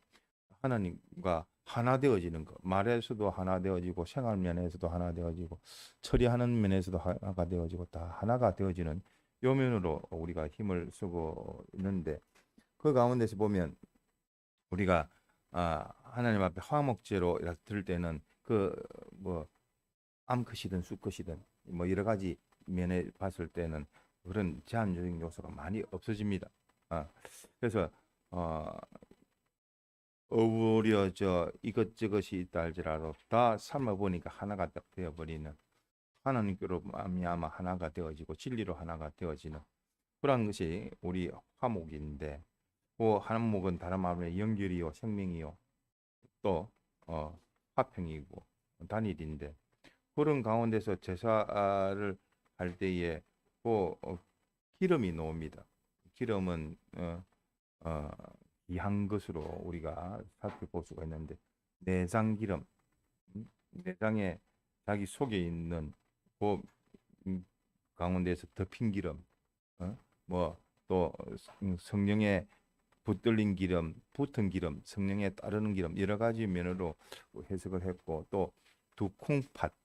하나님과 하나 되어지는 것, 말에서도 하나 되어지고 생활 면에서도 하나 되어지고 처리하는 면에서도 하나가 되어지고 다 하나가 되어지는 요 면으로 우리가 힘을 쓰고 있는데 그 가운데서 보면 우리가 하나님 앞에 화목제로 들을 때는 그 뭐 암컷이든 수컷이든 뭐 여러 가지 면에 봤을 때는 그런 제한적인 요소가 많이 없어집니다. 그래서 어우러져 이것저것이 있다 할지라도 다 삶아 보니까 하나가 딱 되어버리는 하나님께로 말미암아 하나가 되어지고 진리로 하나가 되어지는 그런 것이 우리 화목인데 그 화목은 다른 말로 연결이요 생명이요 또 화평이고 단일인데 그런 가운데서 제사를 할 때에 그 기름이 나옵니다. 기름은 이한 것으로 우리가 살펴볼 수가 있는데 내장 기름, 내장에 자기 속에 있는 그 가운데서 덮인 기름, 뭐 또 성령에 붙들린 기름, 붙은 기름, 성령에 따르는 기름 여러 가지 면으로 해석을 했고 또 두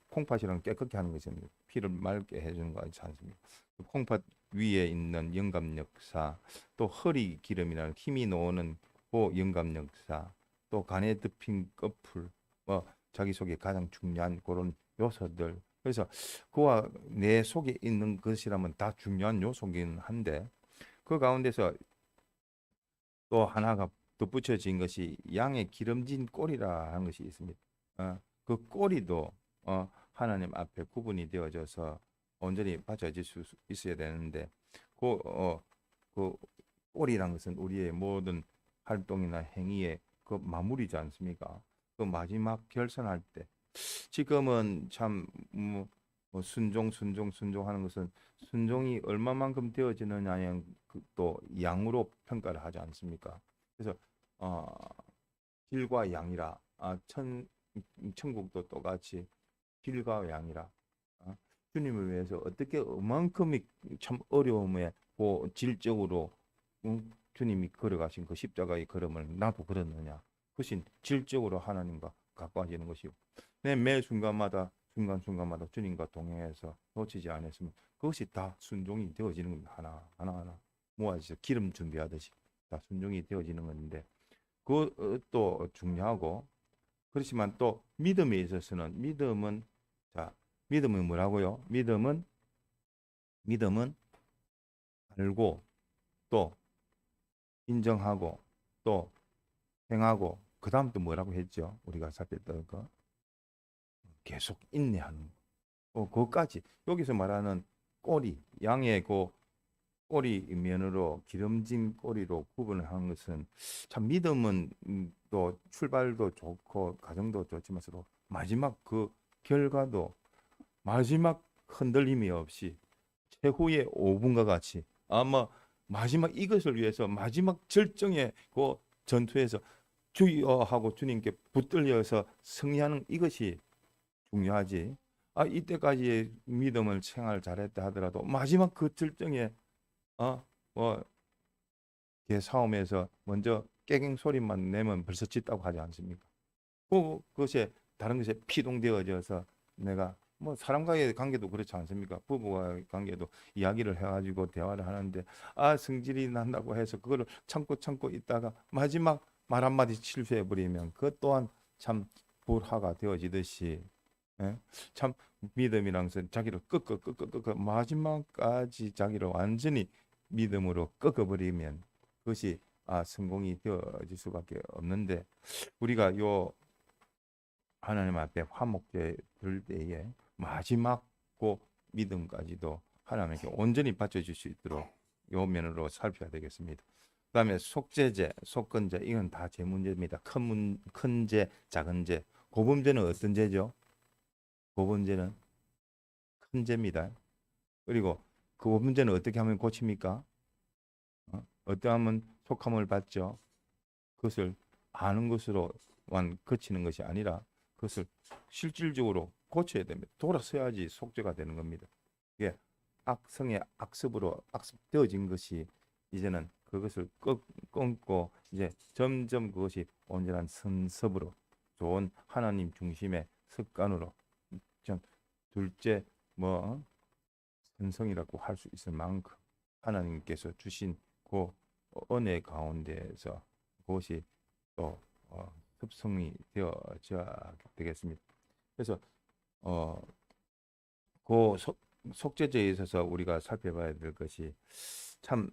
콩팥이랑 깨끗게 하는 것입니다. 피를 맑게 해주는 거 있지 않습니까? 그 콩팥 위에 있는 영감 역사, 또 허리 기름이라는 힘이 나오는 그 영감 역사, 또 간에 덮인 꺼풀, 뭐 자기 속에 가장 중요한 그런 요소들. 그래서 그와 내 속에 있는 것이라면 다 중요한 요소긴 한데 그 가운데서 또 하나가 덧붙여진 것이 양의 기름진 꼬리라 하는 것이 있습니다. 그 꼬리도 하나님 앞에 구분이 되어져서 온전히 받쳐질 수 있어야 되는데 그 꼬리란 것은 우리의 모든 활동이나 행위의 그 마무리지 않습니까? 그 마지막 결산할 때 지금은 참 순종하는 것은 순종이 얼마만큼 되어지느냐에 또 양으로 평가를 하지 않습니까? 그래서 질과 양이라 천국도 똑같이 질과 양이라 주님을 위해서 어떻게 얼만큼이 참 어려움에 그 질적으로 주님이 걸어가신 그 십자가의 걸음을 나도 걸었느냐 그것이 질적으로 하나님과 가까워지는 것이고 내 매 순간마다 순간순간마다 주님과 동행해서 놓치지 않았으면 그것이 다 순종이 되어지는 겁니다. 하나하나 모아져서 기름 준비하듯이 다 순종이 되어지는 건데 그것도 중요하고 그렇지만 또 믿음에 있어서는 믿음은 뭐라고요? 믿음은 알고 또 인정하고 또 행하고 그 다음 또 뭐라고 했죠? 우리가 살폈던 거 계속 인내하는 그것까지 여기서 말하는 꼬리 양의 그 꼬리 면으로 기름진 꼬리로 구분을 하는 것은 참 믿음은 또 출발도 좋고 과정도 좋지만서도 마지막 그 결과도 마지막 흔들림이 없이 최후의 5분과 같이 아마 마지막 이것을 위해서 마지막 절정의 그 전투에서 주여 하고 주님께 붙들려서 승리하는 이것이 중요하지. 이때까지의 믿음을 생활 잘했다 하더라도 마지막 그 절정에 뭐 개 싸움에서 먼저 깨갱 소리만 내면 벌써 졌다고 하지 않습니까? 그것에 다른 것에 피동되어져서 내가 뭐 사람과의 관계도 그렇지 않습니까? 부부와의 관계도 이야기를 해가지고 대화를 하는데 성질이 난다고 해서 그거를 참고 있다가 마지막 말 한마디 실수해 버리면 그것 또한 참 불화가 되어지듯이 참 믿음이란 것은 자기를 꺾어 마지막까지 자기를 완전히 믿음으로 꺾어버리면 그것이 성공이 되어질 수밖에 없는데 우리가 요 하나님 앞에 화목제 들 때에 마지막 그 믿음까지도 하나님께 온전히 바쳐줄 수 있도록 요 면으로 살펴야 되겠습니다. 그다음에 속죄제, 속건제 이건 다 제 문제입니다. 큰 죄, 작은 죄. 고범죄는 어떤 죄죠? 고범죄는 큰 죄입니다. 그리고 그 고범죄는 어떻게 하면 고칩니까? 어떻게 하면 속함을 받죠? 그것을 아는 것으로만 그치는 것이 아니라 그것을 실질적으로 고쳐야 됩니다. 돌아서야지 속죄가 되는 겁니다. 이게 악성의 악습으로 악습되어진 것이 이제는 그것을 끊고 이제 점점 그것이 온전한 선습으로 좋은 하나님 중심의 습관으로 좀 둘째 선성이라고 할 수 있을 만큼 하나님께서 주신 그 은혜 가운데에서 그것이 또 습성이 되어져야 되겠습니다. 그래서 그 속죄제에 있어서 우리가 살펴봐야 될 것이 참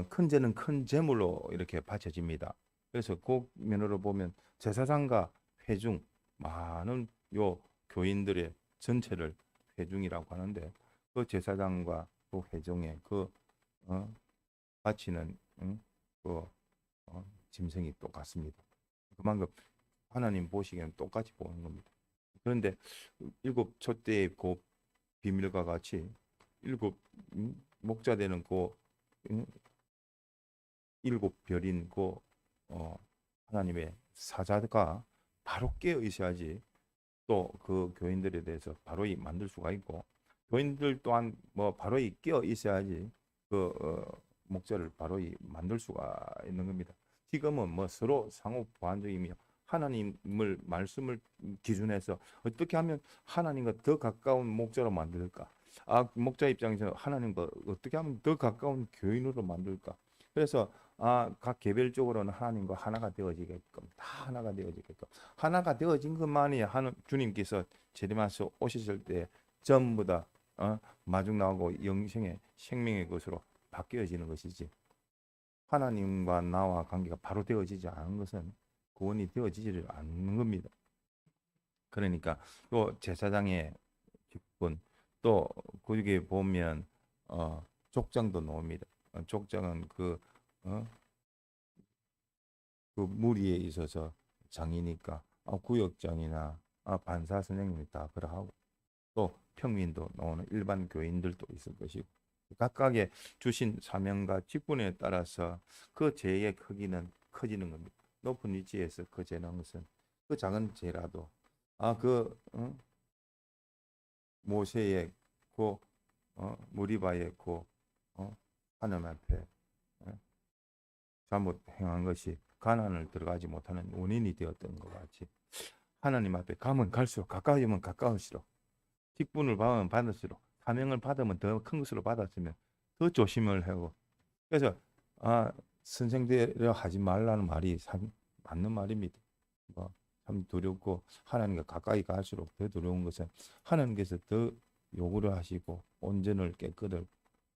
큰 죄는 큰 제물로 이렇게 바쳐집니다. 그래서 그 면으로 보면 제사장과 회중 많은 요 교인들의 전체를 회중이라고 하는데 그 제사장과 그 회중의 그 바치는 짐승이 똑같습니다. 그만큼 하나님 보시기에는 똑같이 보는 겁니다. 그런데 일곱 촛대의 그 비밀과 같이 일곱 목자 되는 그 일곱 별인 그 하나님의 사자가 바로 깨어 있어야지 또 그 교인들에 대해서 바로 만들 수가 있고 교인들 또한 바로 깨어 있어야지 그 목자를 바로 만들 수가 있는 겁니다. 지금은 서로 상호 보완적이며 하나님을 말씀을 기준해서 어떻게 하면 하나님과 더 가까운 목자로 만들까? 목자 입장에서 하나님과 어떻게 하면 더 가까운 교인으로 만들까? 그래서 각 개별적으로는 하나님과 하나가 되어지게끔 다 하나가 되어지게끔 하나가 되어진 것만이 주님께서 재림하셔 오셨을 때 전부 다 마중 나오고 영생의 생명의 것으로 바뀌어지는 것이지 하나님과 나와 관계가 바로 되어지지 않은 것은 구원이 되어지지 않는 겁니다. 그러니까 또 제사장의 직분 또 거기에 보면 족장도 나옵니다. 족장은 그 무리에 있어서 장이니까 구역장이나 반사 선생님이 다 그러하고 또 평민도 나오는 일반 교인들도 있을 것이고 각각의 주신 사명과 직분에 따라서 그 죄의 크기는 커지는 겁니다. 높은 위치에서 그 죄는 것은 그 작은 죄라도 모세의 그 무리바의 그 하나님 앞에 잘못 행한 것이 가나안을 들어가지 못하는 원인이 되었던 것 같이 하나님 앞에 가면 갈수록 가까이면 가까울수록 직분을 받으면 받을수록 사명을 받으면 더 큰 것으로 받았으면 더 조심을 하고 그래서 선생대로 하지 말라는 말이 참 맞는 말입니다. 참 두렵고 하나님과 가까이 갈수록 더 두려운 것은 하나님께서 더 요구를 하시고 온전을 깨끗을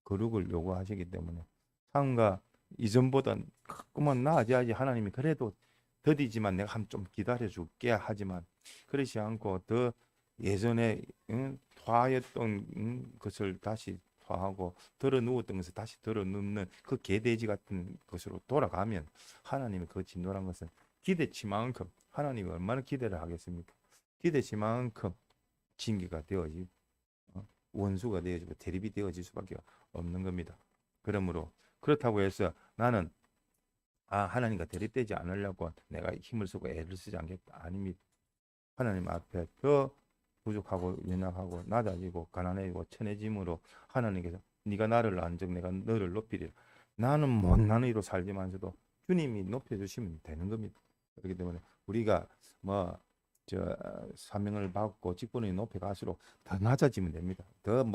거룩을 요구하시기 때문에 상과 이전보다 조금만 나아져야지 하나님이 그래도 더디지만 내가 한 좀 기다려줄게 하지만 그렇지 않고 더 예전에 토하였던 것을 다시 토하고 덜어누웠던 것을 다시 덜어눕는 그 개돼지 같은 것으로 돌아가면 하나님의 그 진노란 것은 기대치만큼 하나님이 얼마나 기대를 하겠습니까? 기대치만큼 징계가 되어지고 원수가 되어지고 대립이 되어질 수밖에 없는 겁니다. 그러므로 그렇다고 해서 나는 하나님과 대립되지 않으려고 내가 힘을 쓰고 애를 쓰지 않겠다. 아닙니다. 하나님 앞에 더 부족하고 연약하고 낮아지고 가난해지고 천해짐으로 하나님께서 네가 나를 안적 내가 너를 높이리라. 나는 못난 의로 살지만서도 주님이 높여주시면 되는 겁니다. 그렇기 때문에 우리가 사명을 받고 직분이 높여갈수록 더 낮아지면 됩니다. 더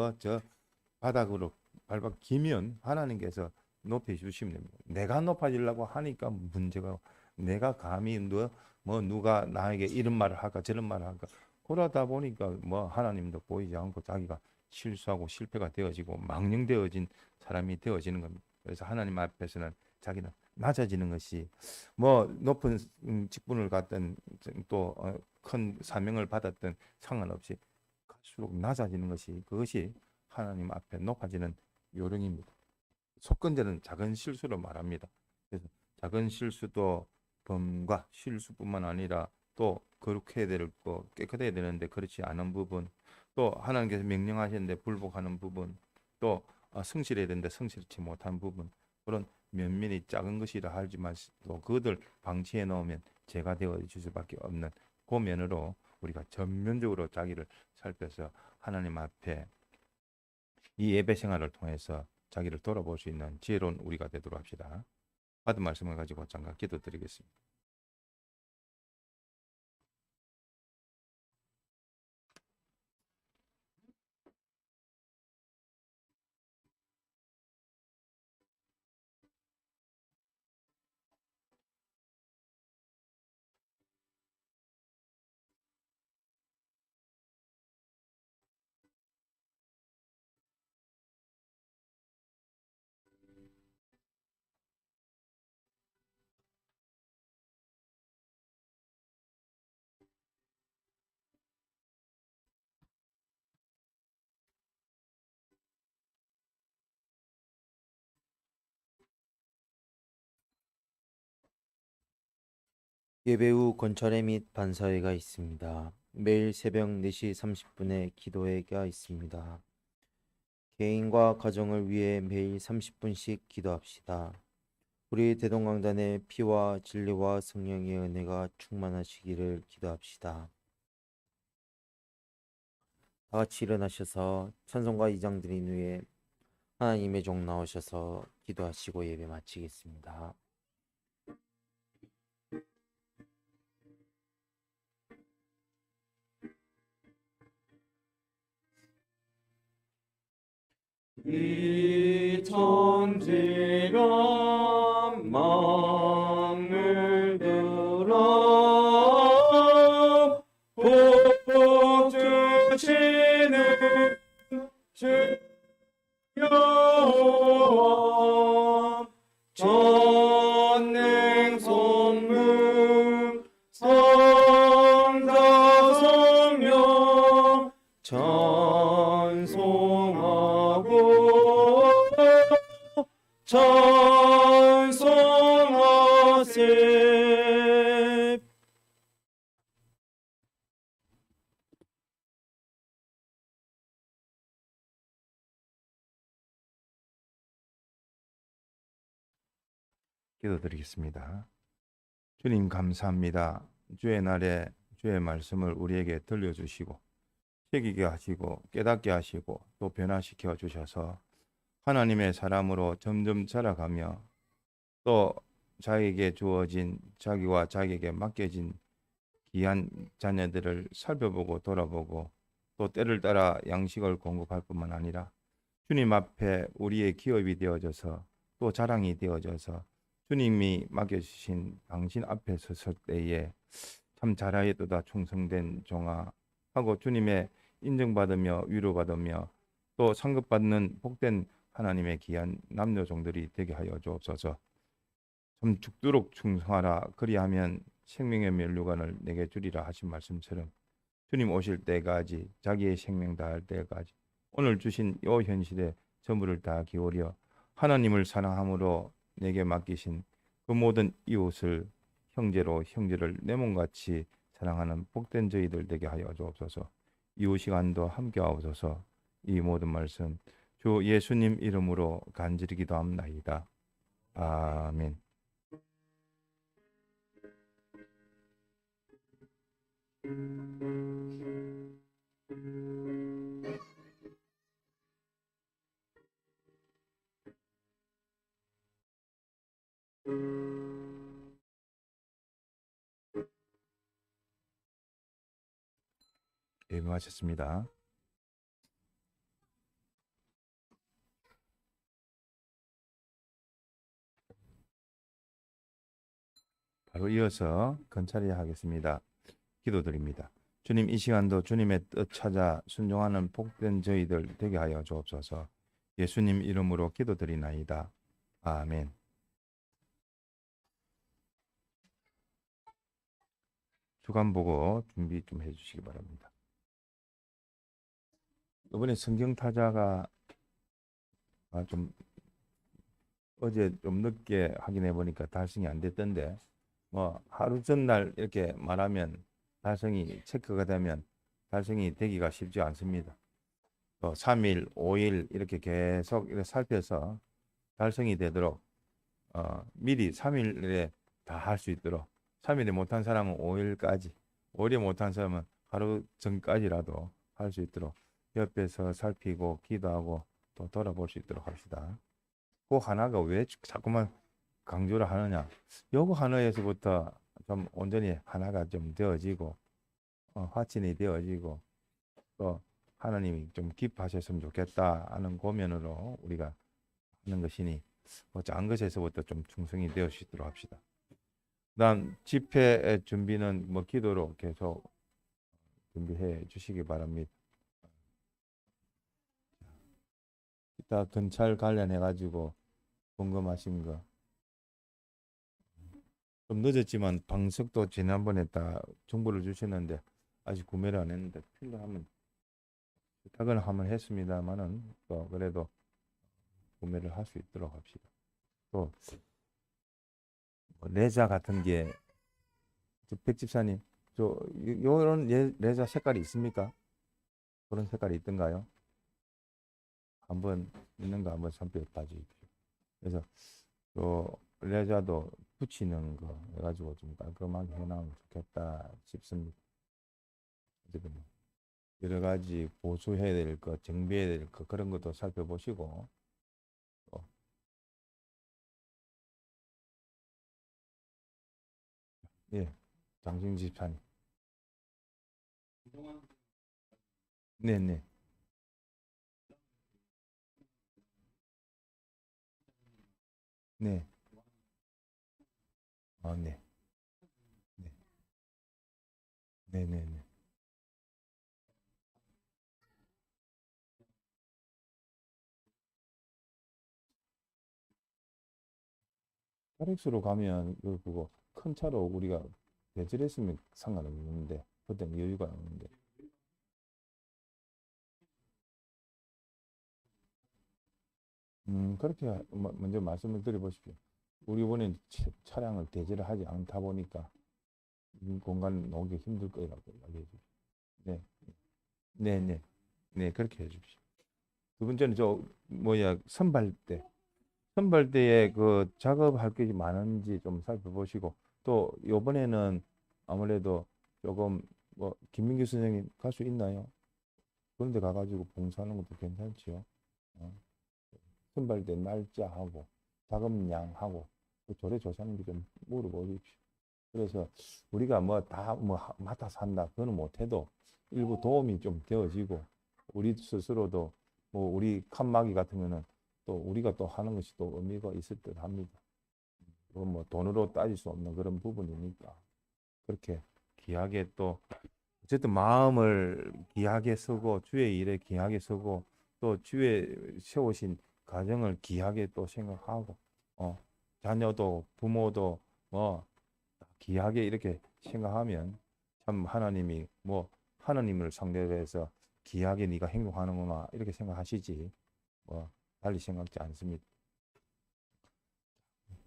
바닥으로 밟아 기면 하나님께서 높여주시면 됩니다. 내가 높아지려고 하니까 문제가 내가 감히 누가 나에게 이런 말을 할까 저런 말을 할까 그러다 보니까 하나님도 보이지 않고 자기가 실수하고 실패가 되어지고 망령되어진 사람이 되어지는 겁니다. 그래서 하나님 앞에서는 자기는 낮아지는 것이 높은 직분을 갖던 또 큰 사명을 받았던 상관없이 갈수록 낮아지는 것이 그것이 하나님 앞에 높아지는 요령입니다. 속건제는 작은 실수로 말합니다. 그래서 작은 실수도 범과 실수뿐만 아니라 또 거룩해야 되고 깨끗해야 되는데 그렇지 않은 부분, 또 하나님께서 명령하셨는데 불복하는 부분, 또 성실해야 되는데 성실치 못한 부분, 그런 면면이 작은 것이라 하지만 또 그것을 방치해 놓으면 죄가 되어질 수밖에 없는 그 면으로 우리가 전면적으로 자기를 살펴서 하나님 앞에 이 예배 생활을 통해서 자기를 돌아볼 수 있는 지혜로운 우리가 되도록 합시다. 받은 말씀을 가지고 잠깐 기도드리겠습니다. 예배 후 권찰회 및 반사회가 있습니다. 매일 새벽 4시 30분에 기도회가 있습니다. 개인과 가정을 위해 매일 30분씩 기도합시다. 우리 대동강단의 피와 진리와 성령의 은혜가 충만하시기를 기도합시다. 다 같이 일어나셔서 찬송가 2장 드린 후에 하나님의 종 나오셔서 기도하시고 예배 마치겠습니다. 이 천지가 망을 들어 복 주시는 주여 전능 손문 성자 성령 찬송하세. 기도드리겠습니다. 주님 감사합니다. 주의 날에 주의 말씀을 우리에게 들려주시고 새기게 하시고 깨닫게 하시고 또 변화시켜 주셔서 하나님의 사람으로 점점 자라가며 또 자기에게 주어진 자기와 자기에게 맡겨진 귀한 자녀들을 살펴보고 돌아보고 또 때를 따라 양식을 공급할 뿐만 아니라 주님 앞에 우리의 기업이 되어져서 또 자랑이 되어져서 주님이 맡겨주신 당신 앞에 섰을 때에 참 잘하였도다 충성된 종아 하고 주님의 인정받으며 위로받으며 또 상급받는 복된 하나님의 귀한 남녀 종들이 되게 하여 주옵소서. 참 죽도록 충성하라 그리하면 생명의 면류관을 내게 주리라 하신 말씀처럼 주님 오실 때까지 자기의 생명 다할 때까지 오늘 주신 요 현실에 전부를 다 기울여 하나님을 사랑함으로 내게 맡기신 그 모든 이웃을 형제로 형제를 내 몸같이 사랑하는 복된 저희들 되게 하여 주옵소서. 이후 시간도 함께 하옵소서. 이 모든 말씀 주 예수님 이름으로 간절히 기도합나이다. 아멘. 예배마쳤습니다. 바로 이어서 건차리 하겠습니다. 기도드립니다. 주님 이 시간도 주님의 뜻 찾아 순종하는 복된 저희들 되게 하여 주옵소서. 예수님 이름으로 기도드리나이다. 아멘. 주간 보고 준비 좀 해주시기 바랍니다. 이번에 성경 타자가 좀 어제 좀 늦게 확인해 보니까 달성이 안 됐던데 뭐 하루 전날 이렇게 말하면 달성이 체크가 되면 달성이 되기가 쉽지 않습니다. 3일, 5일 이렇게 계속 이렇게 살펴서 달성이 되도록 미리 3일에 다 할 수 있도록 3일에 못한 사람은 5일까지 5일에 못한 사람은 하루 전까지라도 할 수 있도록 옆에서 살피고 기도하고 또 돌아볼 수 있도록 합시다. 그 하나가 왜 자꾸만 강조를 하느냐? 요거 하나에서부터 좀 온전히 하나가 좀 되어지고 화친이 되어지고 또 하나님이 좀 기뻐하셨으면 좋겠다 하는 고면으로 우리가 하는 것이니 작은 것에서부터 좀 충성이 되어 수 있도록 합시다. 그다음 집회 준비는 뭐 기도로 계속 준비해 주시기 바랍니다. 이따 건찰 관련해 가지고 궁금하신 거 좀 늦었지만 방석도 지난번에 다 정보를 주셨는데 아직 구매를 안 했는데 필요하면 부탁은 한번 했습니다만은 또 그래도 구매를 할 수 있도록 합시다. 또 레자 같은 게 백집사님 요런 레자 색깔이 있습니까? 그런 색깔이 있던가요? 한번 있는 거 한번 선택해 봐주십시오. 그래서 요 레자도 붙이는 거 해가지고 좀 깔끔하게 해나오면 좋겠다 싶습니다. 어쨌든 여러 가지 보수해야 될 것, 정비해야 될 것 그런 것도 살펴보시고 예, 장승 집사님. 네네. 네. 네. 네. 네네네. 파렉스로 가면 그거 큰 차로 우리가 배절했으면 상관없는데 그때는 여유가 없는데 그렇게 먼저 말씀을 드려보십시오. 우리 이번엔 차량을 대절을 하지 않다 보니까 이 공간 놓기 힘들 거라고 이야기해 주십시오. 네, 네, 네, 네, 그렇게 해 주십시오. 두 번째는 선발대에 그 작업할 게 많은지 좀 살펴보시고 또 이번에는 아무래도 조금 김민규 선생님 갈 수 있나요? 그런데 가가지고 봉사하는 것도 괜찮지요. 어. 선발대 날짜하고 작업량하고 그 조례 조사하는 게 좀 물어보십시오. 그래서 우리가 뭐 다 뭐 맡아서 한다 그거는 못해도 일부 도움이 좀 되어지고 우리 스스로도 뭐 우리 칸막이 같으면은 또 우리가 또 하는 것이 또 의미가 있을 듯 합니다. 그건 뭐 돈으로 따질 수 없는 그런 부분이니까 그렇게 귀하게 또 어쨌든 마음을 귀하게 쓰고 주의 일에 귀하게 쓰고 또 주의 세우신 가정을 귀하게 또 생각하고 자녀도 부모도 뭐 귀하게 이렇게 생각하면 참 하나님이 뭐 하나님을 상대로 해서 귀하게 네가 행동하는구나 이렇게 생각하시지 뭐 달리 생각지 않습니다.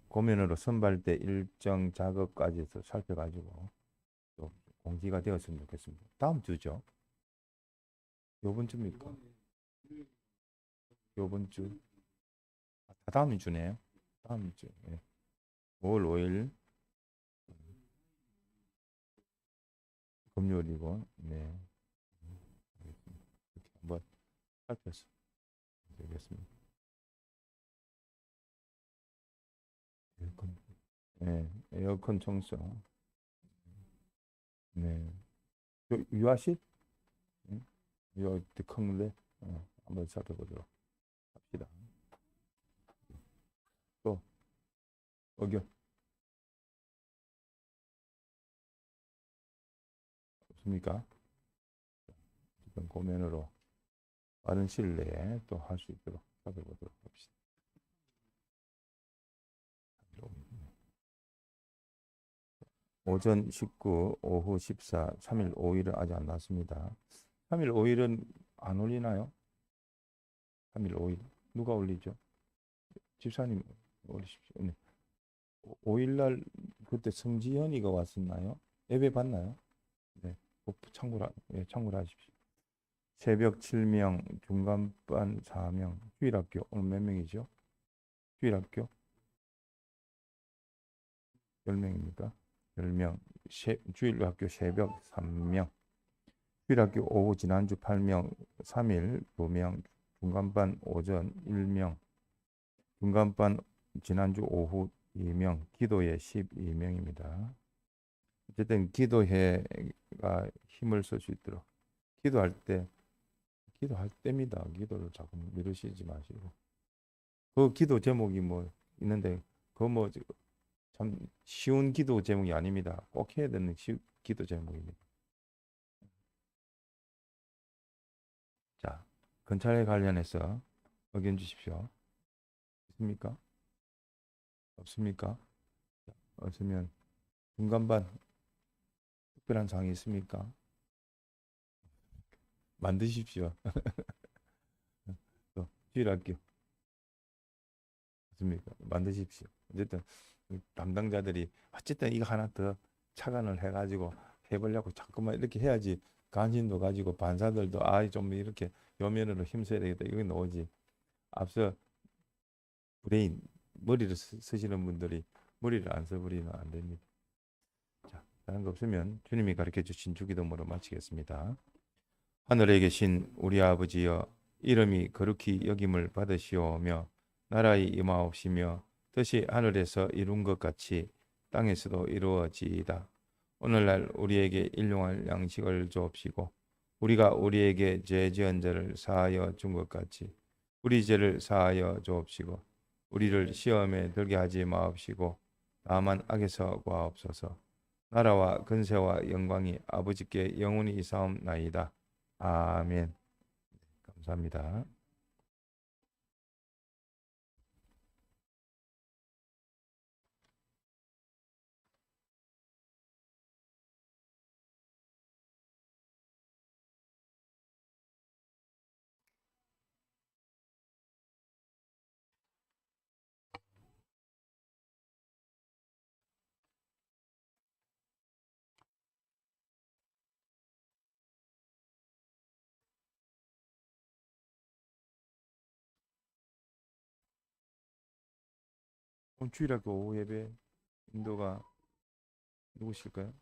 고면으로 선발대 일정 작업까지 살펴가지고 또 공지가 되었으면 좋겠습니다. 다음 주죠. 요번 주입니까? 요번 주. 다음 주네요. 다음 주. 예. 5월 5일 금요일이고, 네. 알겠습니다. 이렇게 한번 살펴서 되겠습니다. 에어컨, 네, 에어컨 청소. 네. 유아실? 응? 요 컴래 한번 살펴보도록 합시다. 또 의견 없습니까? 지금 고면으로 빠른 시일 내에 또 할 수 있도록 살펴보도록 합시다. 오전 19, 오후 14, 3일 5일은 아직 안 났습니다. 3일 5일은 안 올리나요? 3일 5일 누가 올리죠? 집사님 올리십시오. 네. 5일 날 그때 성지현이가 왔었나요? 예배 봤나요? 네. 참고로 하십시오. 새벽 7명, 중간반 4명, 휴일학교 오늘 몇 명이죠? 휴일학교 10명입니까? 10명, 주일학교 새벽 3명, 휴일학교 오후 지난주 8명, 3일 2명, 중간반 오전 1명, 중간반 지난주 오후 2명, 기도회 12명입니다. 어쨌든 기도회가 힘을 쓸 수 있도록 기도할 때입니다. 기도를 자꾸 미루시지 마시고 그 기도 제목이 뭐 있는데 그 뭐 참 쉬운 기도 제목이 아닙니다. 꼭 해야 되는 기도 제목입니다. 자, 건찰에 관련해서 의견 주십시오. 있습니까? 없습니까? 없으면 중간반 특별한 사항이 있습니까? 만드십시오. 또 주일학교 없습니까? 만드십시오. 어쨌든 담당자들이 어쨌든 이거 하나 더 착안을 해가지고 해보려고 자꾸만 이렇게 해야지 관심도 가지고 반사들도 좀 이렇게 요면으로 힘써야 되겠다 이거 나오지. 앞서 브레인 머리를 쓰시는 분들이 머리를 안 써버리면 안 됩니다. 자, 다른 거 없으면 주님이 가르쳐 주신 주기도문으로 마치겠습니다. 하늘에 계신 우리 아버지여 이름이 거룩히 여김을 받으시오며 나라의 임하옵시며 뜻이 하늘에서 이룬 것 같이 땅에서도 이루어지이다. 오늘날 우리에게 일용할 양식을 주옵시고 우리가 우리에게 죄 지은 자를 사하여 준 것 같이 우리 죄를 사하여 주옵시고 우리를 시험에 들게 하지 마옵시고 다만 악에서 구하옵소서. 나라와 근세와 영광이 아버지께 영원히 있사옵나이다. 아멘. 감사합니다. 주일학교 오후 예배 인도가 누구실까요?